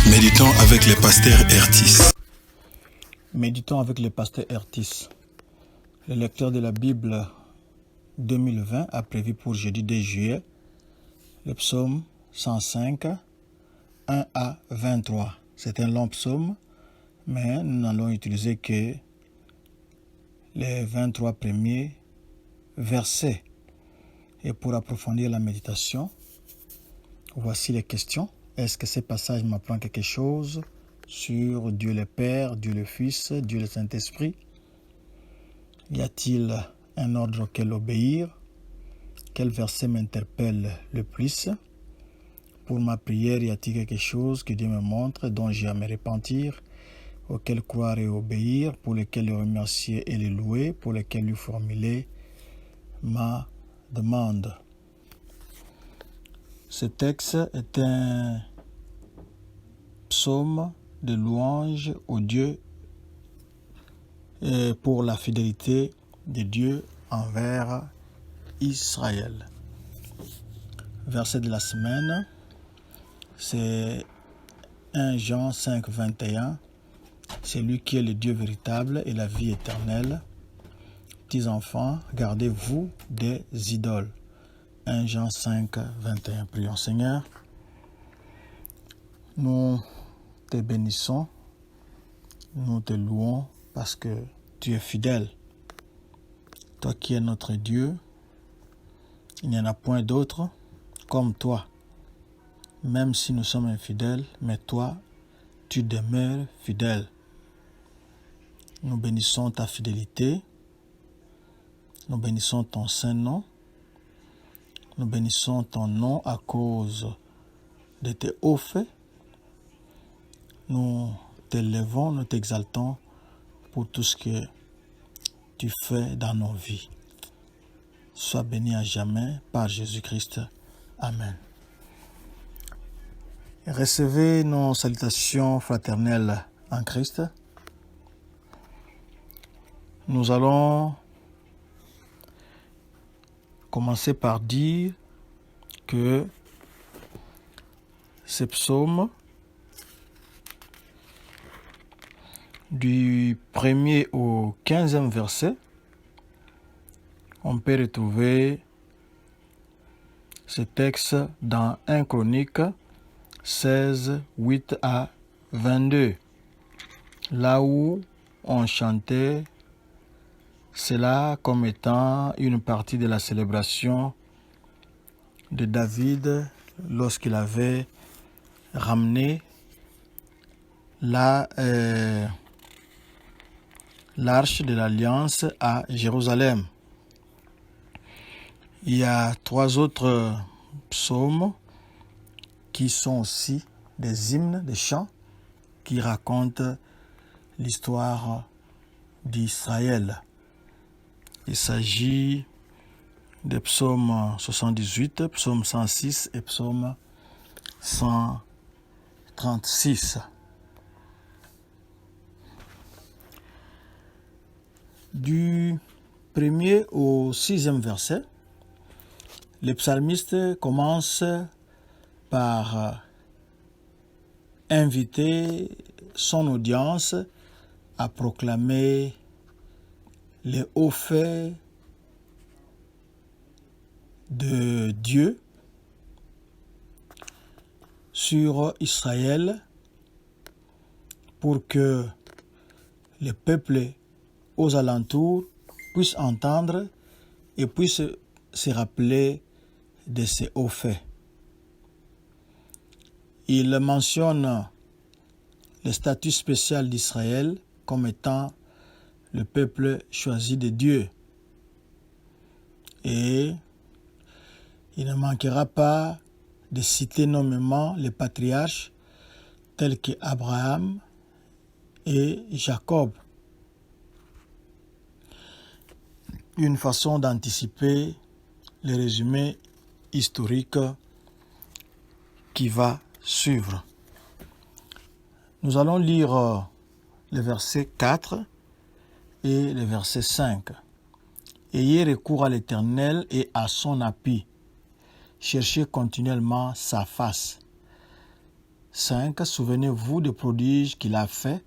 Méditons avec le pasteur Ertis. Méditons avec le pasteur Ertis. Le lecteur de la Bible 2020 a prévu pour jeudi 2 juillet le psaume 105, 1 à 23. C'est un long psaume, mais nous n'allons utiliser que les 23 premiers versets. Et pour approfondir la méditation, voici les questions. Est-ce que ce passage m'apprend quelque chose sur Dieu le Père, Dieu le Fils, Dieu le Saint-Esprit? Y a-t-il un ordre auquel obéir? Quel verset m'interpelle le plus? Pour ma prière, y a-t-il quelque chose que Dieu me montre, dont j'ai à me repentir, auquel croire et obéir, pour lequel le remercier et le louer, pour lequel lui formuler ma demande? Ce texte est un psaume de louange au Dieu et pour la fidélité de Dieu envers Israël. Verset de la semaine, c'est 1 Jean 5, 21. C'est lui qui est le Dieu véritable et la vie éternelle. Petits enfants, gardez-vous des idoles. 1 Jean 5, 21. Prions. Seigneur, nous te bénissons, nous te louons parce que tu es fidèle. Toi qui es notre Dieu, il n'y en a point d'autre comme toi. Même si nous sommes infidèles, mais toi, tu demeures fidèle. Nous bénissons ta fidélité, nous bénissons ton saint nom, nous bénissons ton nom à cause de tes hauts faits. Nous t'élevons, nous t'exaltons pour tout ce que tu fais dans nos vies. Sois béni à jamais par Jésus-Christ. Amen. Recevez nos salutations fraternelles en Christ. Nous allons commencer par dire que ce psaume du 1er au 15e verset, on peut retrouver ce texte dans 1 Chronique 16, 8 à 22, là où on chantait cela comme étant une partie de la célébration de David lorsqu'il avait ramené l'arche de l'Alliance à Jérusalem. Il y a 3 autres psaumes qui sont aussi des hymnes, des chants qui racontent l'histoire d'Israël. Il s'agit des psaumes 78, psaume 106 et psaume 136. Du 1er au 6e verset, le psalmiste commence par inviter son audience à proclamer les hauts faits de Dieu sur Israël pour que le peuple aux alentours puissent entendre et puissent se rappeler de ces hauts faits. Il mentionne le statut spécial d'Israël comme étant le peuple choisi de Dieu. Et il ne manquera pas de citer nommément les patriarches tels que Abraham et Jacob. Une façon d'anticiper le résumé historique qui va suivre. Nous allons lire le verset 4 et le verset 5. Ayez recours à l'Éternel et à son appui. Cherchez continuellement sa face. 5, souvenez-vous des prodiges qu'il a faits,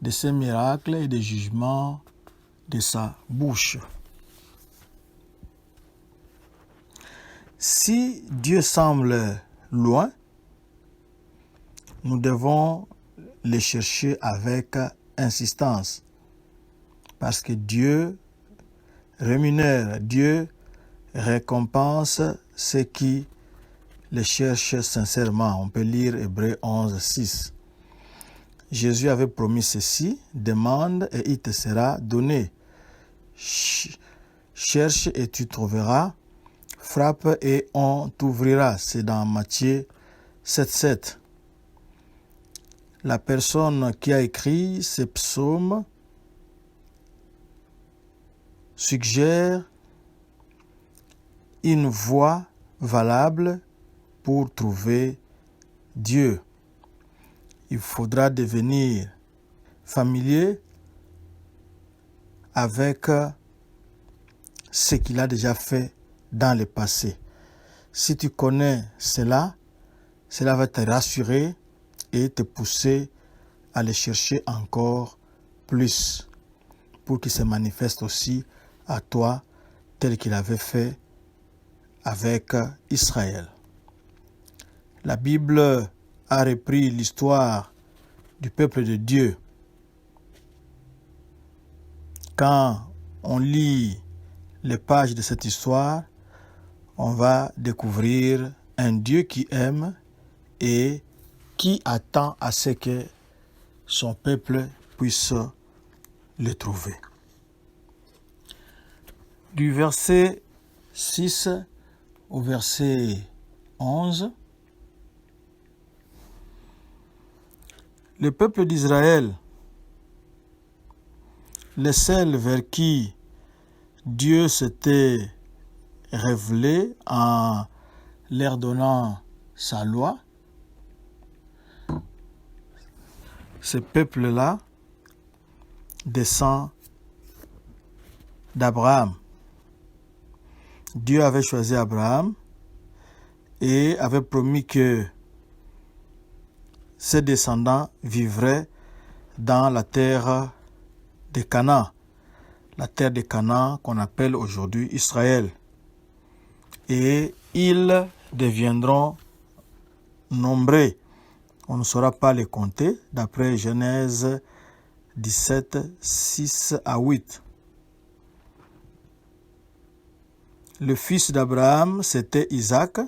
de ses miracles et des jugements de sa bouche. Si Dieu semble loin, nous devons le chercher avec insistance, parce que Dieu rémunère, Dieu récompense ceux qui le cherchent sincèrement. On peut lire Hébreux 11, 6. Jésus avait promis ceci, demande et il te sera donné. Cherche et tu trouveras, frappe et on t'ouvrira. C'est dans Matthieu 7, 7. La personne qui a écrit ces psaumes suggère une voie valable pour trouver Dieu. Il faudra devenir familier avec ce qu'il a déjà fait dans le passé. Si tu connais cela, cela va te rassurer et te pousser à le chercher encore plus pour qu'il se manifeste aussi à toi tel qu'il avait fait avec Israël. La Bible a repris l'histoire du peuple de Dieu. Quand on lit les pages de cette histoire, on va découvrir un Dieu qui aime et qui attend à ce que son peuple puisse le trouver. Du verset 6 au verset 11, le peuple d'Israël, les seuls vers qui Dieu s'était révélé en leur donnant sa loi, ce peuple-là descend d'Abraham. Dieu avait choisi Abraham et avait promis que ses descendants vivraient dans la terre de Canaan, la terre de Canaan qu'on appelle aujourd'hui Israël. Et ils deviendront nombreux. On ne saura pas les compter, d'après Genèse 17, 6 à 8. Le fils d'Abraham, c'était Isaac.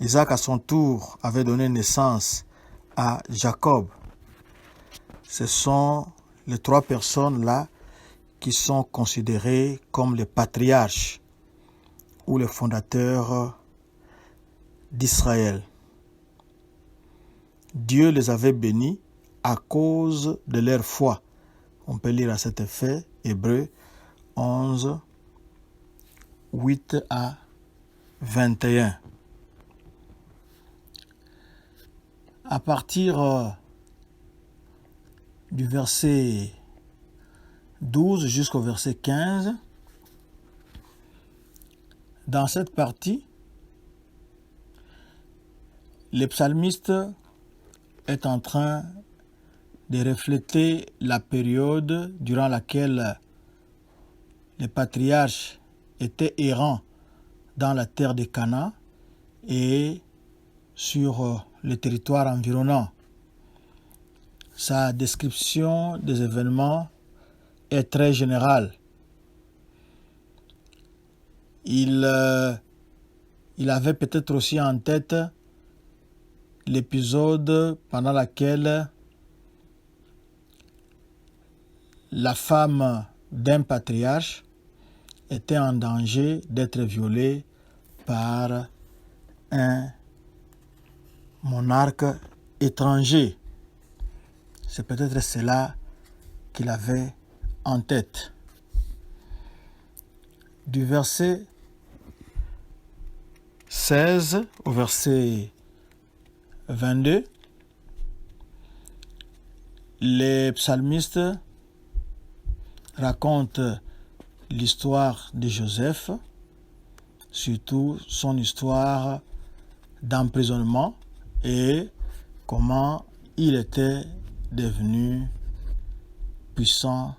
Isaac, à son tour, avait donné naissance à Jacob. Ce sont les trois personnes-là qui sont considérées comme les patriarches ou les fondateurs d'Israël. Dieu les avait bénis à cause de leur foi. On peut lire à cet effet Hébreux 11, 8 à 21. À partir du verset 12 jusqu'au verset 15, dans cette partie, le psalmiste est en train de refléter la période durant laquelle les patriarches étaient errants dans la terre de Canaan et sur le territoire environnant. Sa description des événements est très générale. Il avait peut-être aussi en tête l'épisode pendant lequel la femme d'un patriarche était en danger d'être violée par un monarque étranger. C'est peut-être cela qu'il avait en tête. Du verset 16 au verset 22, les psalmistes racontent l'histoire de Joseph, surtout son histoire d'emprisonnement et comment il était devenu puissant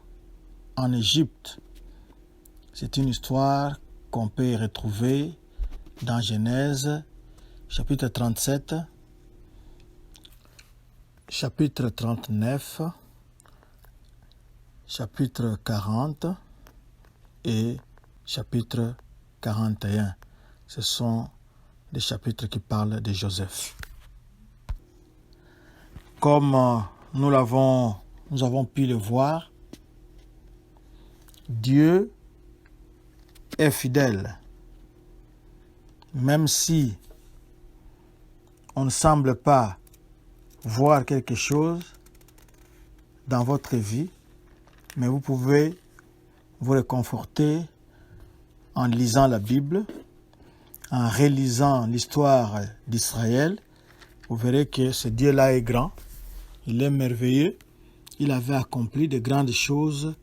en Égypte. C'est une histoire qu'on peut retrouver dans Genèse, chapitre 37, chapitre 39, chapitre 40 et chapitre 41. Ce sont des chapitres qui parlent de Joseph. Comme nous avons pu le voir, Dieu est fidèle. Même si on ne semble pas voir quelque chose dans votre vie, mais vous pouvez vous réconforter en lisant la Bible, en relisant l'histoire d'Israël. Vous verrez que ce Dieu-là est grand, il est merveilleux, il avait accompli de grandes choses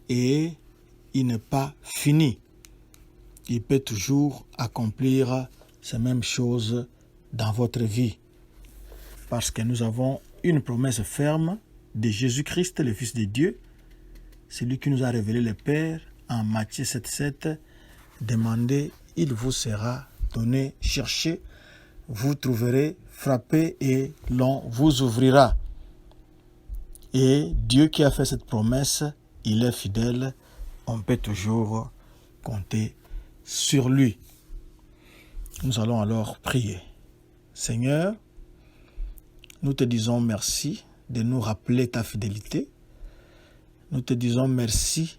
et il n'est pas fini. Il peut toujours accomplir ces mêmes choses dans votre vie. Parce que nous avons une promesse ferme de Jésus-Christ, le Fils de Dieu, celui qui nous a révélé le Père en Matthieu 7,7. Demandez, il vous sera donné. Cherchez, vous trouverez. Frappez et l'on vous ouvrira. Et Dieu qui a fait cette promesse, il est fidèle. On peut toujours compter sur lui. Nous allons alors prier. Seigneur, nous te disons merci de nous rappeler ta fidélité. Nous te disons merci.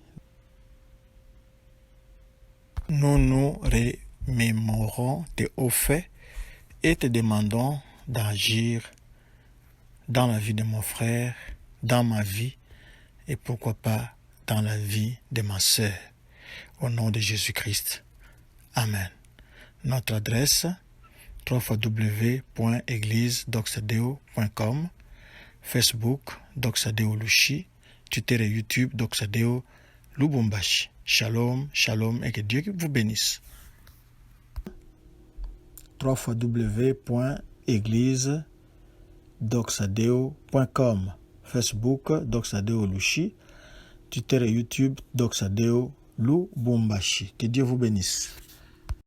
Nous nous remémorons tes hauts faits et te demandons d'agir dans la vie de mon frère, dans ma vie et pourquoi pas dans la vie de ma sœur. Au nom de Jésus-Christ. Amen. Notre adresse www.eglisedoxadeo.com, Facebook Doxadeo Lushi, Twitter et YouTube Doxadeo Lubumbashi. Shalom, shalom et que Dieu vous bénisse. www.eglisedoxadeo.com, Facebook Doxadeo Lushi, Twitter et YouTube Doxadeo Lubumbashi. Que Dieu vous bénisse.